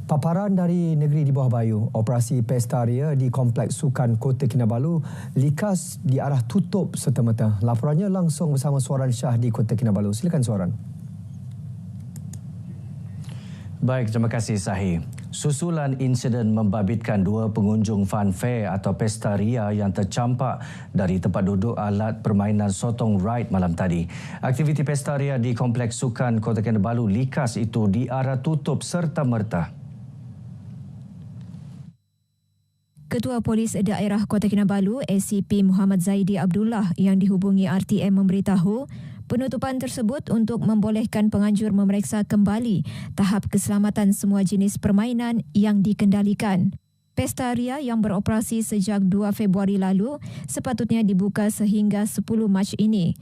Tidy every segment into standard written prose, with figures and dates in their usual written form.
Paparan dari negeri di bawah bayu, operasi Pesta Ria di Kompleks Sukan Kota Kinabalu likas di arah tutup serta-merta. Laporannya langsung bersama Suaran Shah di Kota Kinabalu. Silakan Suaran. Baik, terima kasih Sahi. Susulan insiden membabitkan dua pengunjung fun fair atau Pesta Ria yang tercampak dari tempat duduk alat permainan sotong ride malam tadi. Aktiviti Pesta Ria di Kompleks Sukan Kota Kinabalu likas itu di arah tutup serta-merta. Ketua Polis Daerah Kota Kinabalu, ACP Muhammad Zaidi Abdullah yang dihubungi RTM memberitahu penutupan tersebut untuk membolehkan penganjur memeriksa kembali tahap keselamatan semua jenis permainan yang dikendalikan. Pesta Ria yang beroperasi sejak 2 Februari lalu sepatutnya dibuka sehingga 10 Mac ini.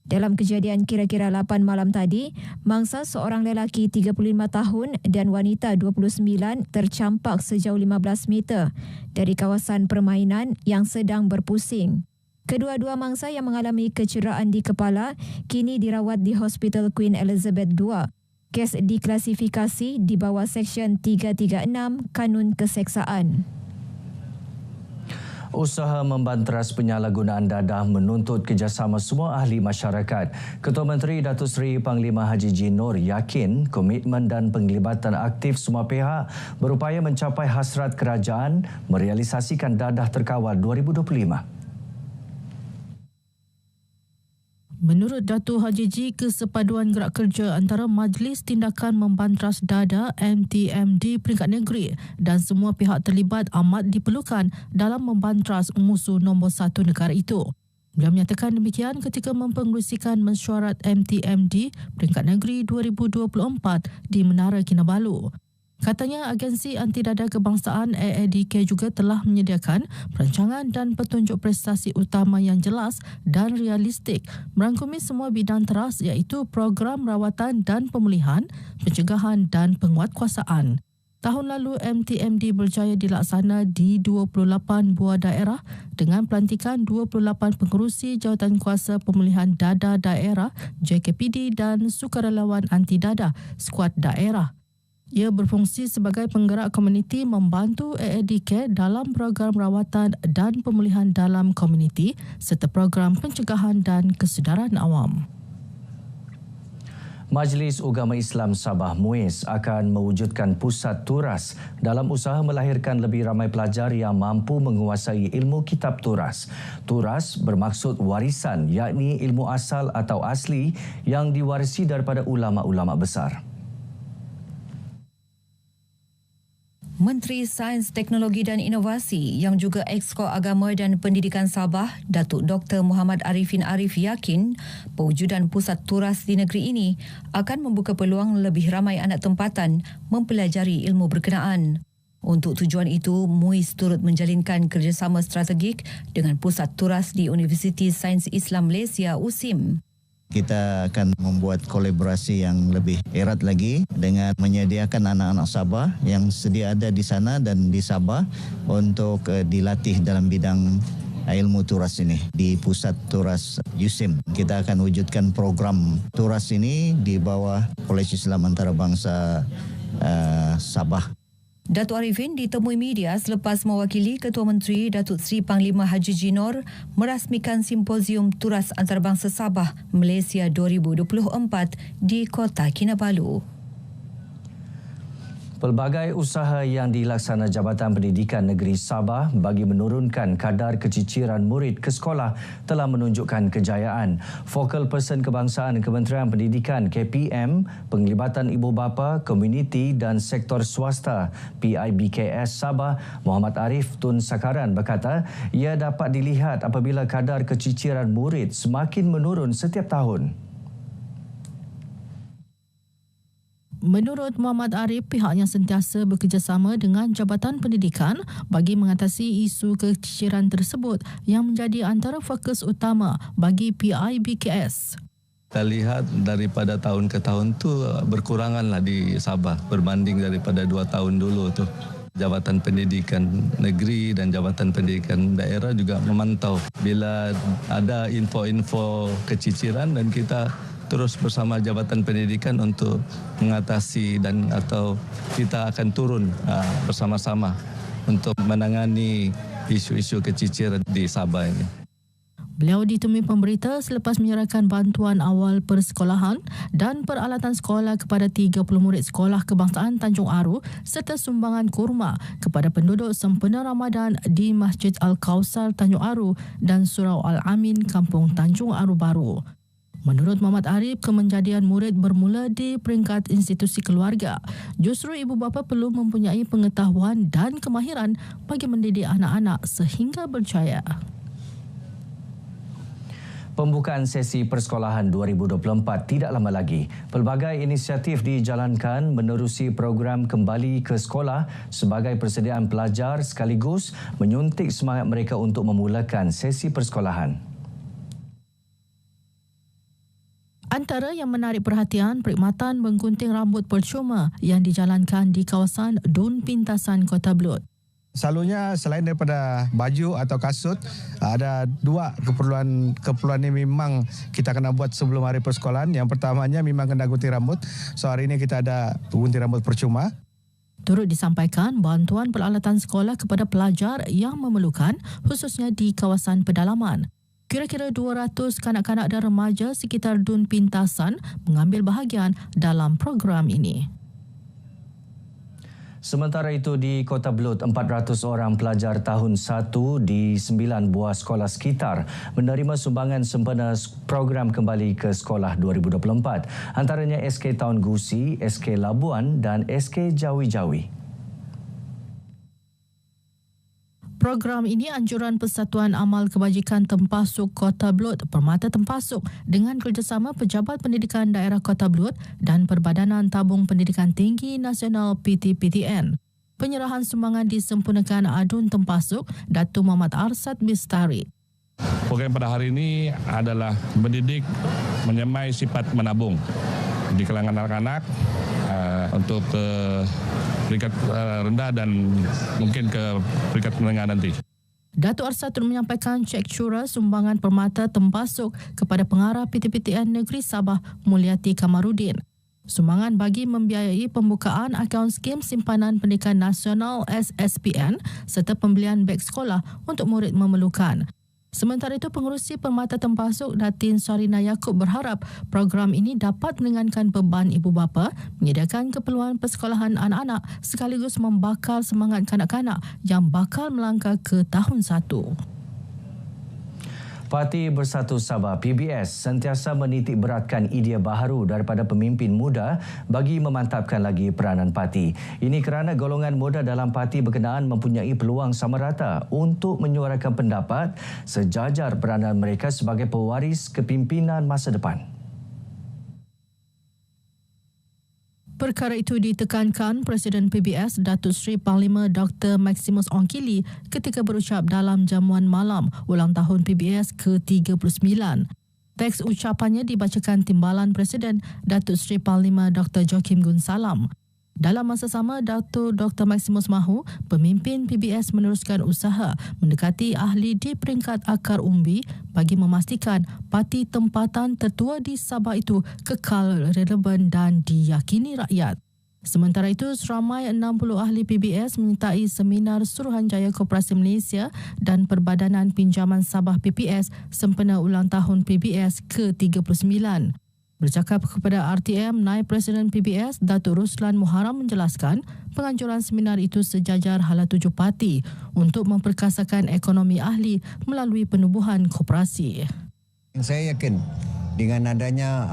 Dalam kejadian kira-kira 8 malam tadi, mangsa seorang lelaki 35 tahun dan wanita 29 tercampak sejauh 15 meter dari kawasan permainan yang sedang berpusing. Kedua-dua mangsa yang mengalami kecederaan di kepala kini dirawat di Hospital Queen Elizabeth II. Kes diklasifikasi di bawah Seksyen 336 Kanun Keseksaan. Usaha membanteras penyalahgunaan dadah menuntut kerjasama semua ahli masyarakat. Ketua Menteri Datuk Seri Panglima Haji G. Nur yakin komitmen dan penglibatan aktif semua pihak berupaya mencapai hasrat kerajaan merealisasikan dadah terkawal 2025. Menurut Datuk Haji G, kesepaduan gerak kerja antara Majlis Tindakan Membanteras Dadah MTMD peringkat negeri dan semua pihak terlibat amat diperlukan dalam membanteras musuh nombor 1 negara itu. Beliau menyatakan demikian ketika mempengerusikan mesyuarat MTMD peringkat negeri 2024 di Menara Kinabalu. Katanya agensi anti dadah kebangsaan AADK juga telah menyediakan perancangan dan petunjuk prestasi utama yang jelas dan realistik merangkumi semua bidang teras iaitu program rawatan dan pemulihan, pencegahan dan penguatkuasaan. Tahun lalu MTMD berjaya dilaksana di 28 buah daerah dengan pelantikan 28 pengerusi Jawatankuasa Pemulihan Dadah Daerah JKPD dan sukarelawan anti dadah skuad daerah. Ia berfungsi sebagai penggerak komuniti membantu AADK dalam program rawatan dan pemulihan dalam komuniti serta program pencegahan dan kesedaran awam. Majlis Ugama Islam Sabah MUIS akan mewujudkan pusat turas dalam usaha melahirkan lebih ramai pelajar yang mampu menguasai ilmu kitab turas. Turas bermaksud warisan, yakni ilmu asal atau asli yang diwarisi daripada ulama-ulama besar. Menteri Sains, Teknologi dan Inovasi yang juga Exco Agama dan Pendidikan Sabah, Datuk Dr. Muhammad Arifin Arif yakin pewujudan pusat turas di negeri ini akan membuka peluang lebih ramai anak tempatan mempelajari ilmu berkenaan. Untuk tujuan itu, MUIS turut menjalinkan kerjasama strategik dengan Pusat Turas di Universiti Sains Islam Malaysia USIM. Kita akan membuat kolaborasi yang lebih erat lagi dengan menyediakan anak-anak Sabah yang sedia ada di sana dan di Sabah untuk dilatih dalam bidang ilmu turas ini di Pusat Turas USIM. Kita akan wujudkan program turas ini di bawah Kolej Islam Antarabangsa Sabah. Datuk Arifin ditemui media selepas mewakili Ketua Menteri Datuk Seri Panglima Haji G. Nur merasmikan Simposium Turas Antarabangsa Sabah Malaysia 2024 di Kota Kinabalu. Pelbagai usaha yang dilaksana Jabatan Pendidikan Negeri Sabah bagi menurunkan kadar keciciran murid ke sekolah telah menunjukkan kejayaan. Focal Person Kebangsaan Kementerian Pendidikan KPM, penglibatan ibu bapa, komuniti dan sektor swasta PIBKS Sabah, Muhammad Arif Tun Sakaran berkata ia dapat dilihat apabila kadar keciciran murid semakin menurun setiap tahun. Menurut Muhammad Arif, pihaknya sentiasa bekerjasama dengan Jabatan Pendidikan bagi mengatasi isu keciciran tersebut yang menjadi antara fokus utama bagi PIBKS. Kita lihat daripada tahun ke tahun tu berkuranganlah di Sabah berbanding daripada 2 tahun dulu tu. Jabatan Pendidikan Negeri dan Jabatan Pendidikan Daerah juga memantau bila ada info-info keciciran dan kita terus bersama Jabatan Pendidikan untuk mengatasi dan atau kita akan turun bersama-sama untuk menangani isu-isu keciciran di Sabah ini. Beliau ditemui pemberita selepas menyerahkan bantuan awal persekolahan dan peralatan sekolah kepada 30 murid sekolah kebangsaan Tanjung Aru serta sumbangan kurma kepada penduduk sempena Ramadan di Masjid Al-Kausar Tanjung Aru dan Surau Al-Amin Kampung Tanjung Aru Baru. Menurut Muhammad Arif, kemenjadian murid bermula di peringkat institusi keluarga. Justru ibu bapa perlu mempunyai pengetahuan dan kemahiran bagi mendidik anak-anak sehingga berjaya. Pembukaan sesi persekolahan 2024 tidak lama lagi. Pelbagai inisiatif dijalankan menerusi program kembali ke sekolah sebagai persediaan pelajar sekaligus menyuntik semangat mereka untuk memulakan sesi persekolahan. Antara yang menarik perhatian, perkhidmatan menggunting rambut percuma yang dijalankan di kawasan Dun Pintasan, Kota Belud. Selalunya selain daripada baju atau kasut, ada dua keperluan ini memang kita kena buat sebelum hari persekolahan. Yang pertamanya memang kena gunting rambut. So hari ini kita ada gunting rambut percuma. Turut disampaikan bantuan peralatan sekolah kepada pelajar yang memerlukan, khususnya di kawasan pedalaman. Kira-kira 200 kanak-kanak dan remaja sekitar Dun Pintasan mengambil bahagian dalam program ini. Sementara itu di Kota Belud, 400 orang pelajar tahun 1 di 9 buah sekolah sekitar menerima sumbangan sempena program kembali ke sekolah 2024. Antaranya SK Taun Gusi, SK Labuan dan SK Jawi-Jawi. Program ini anjuran Persatuan Amal Kebajikan Tempasuk Kota Belud Permata Tempasuk dengan kerjasama Pejabat Pendidikan Daerah Kota Belud dan Perbadanan Tabung Pendidikan Tinggi Nasional PTPTN. Penyerahan sumbangan disempurnakan Adun Tempasuk, Datuk Muhammad Arsad Bistari. Program pada hari ini adalah mendidik menyemai sifat menabung di kalangan anak-anak untuk peringkat rendah dan mungkin ke peringkat menengah nanti. Datuk Arsad menyampaikan cek cura sumbangan Permata Tempasuk kepada pengarah PTPTN Negeri Sabah Mulyati Kamarudin. Sumbangan bagi membiayai pembukaan akaun skim simpanan pendidikan nasional SSPN serta pembelian beg sekolah untuk murid memerlukan. Sementara itu, Pengerusi Permata Tempasuk Datin Sarina Yaakob berharap program ini dapat meringankan beban ibu bapa, menyediakan keperluan persekolahan anak-anak sekaligus membakar semangat kanak-kanak yang bakal melangkah ke tahun 1. Parti Bersatu Sabah PBS sentiasa menitik beratkan idea baharu daripada pemimpin muda bagi memantapkan lagi peranan parti. Ini kerana golongan muda dalam parti berkenaan mempunyai peluang sama rata untuk menyuarakan pendapat sejajar peranan mereka sebagai pewaris kepimpinan masa depan. Perkara itu ditekankan Presiden PBS Datuk Seri Panglima Dr. Maximus Ongkili ketika berucap dalam jamuan malam ulang tahun PBS ke-39. Teks ucapannya dibacakan Timbalan Presiden Datuk Seri Panglima Dr. Joakim Gun Salam. Dalam masa sama, Datuk Dr. Maximus mahu pemimpin PBS meneruskan usaha mendekati ahli di peringkat akar umbi bagi memastikan parti tempatan tertua di Sabah itu kekal relevan dan diyakini rakyat. Sementara itu, seramai 60 ahli PBS menyertai seminar Suruhanjaya Koperasi Malaysia dan Perbadanan Pinjaman Sabah PPS sempena ulang tahun PBS ke-39. Bercakap kepada RTM, Naib Presiden PBS Datuk Ruslan Muharram menjelaskan penganjuran seminar itu sejajar hala tuju parti untuk memperkasakan ekonomi ahli melalui penubuhan koperasi. Saya yakin dengan adanya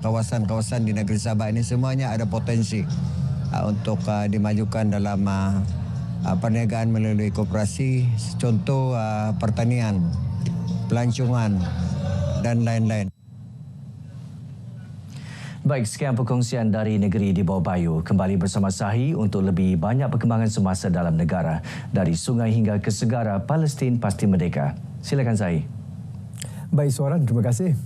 kawasan-kawasan di negeri Sabah ini semuanya ada potensi untuk dimajukan dalam perniagaan melalui koperasi, contoh pertanian, pelancongan dan lain-lain. Baik, sekian perkongsian dari Negeri di Bawah Bayu. Kembali bersama Sahi untuk lebih banyak perkembangan semasa dalam negara. Dari sungai hingga ke segara, Palestin pasti merdeka. Silakan Sahi. Baik, Suaran, terima kasih.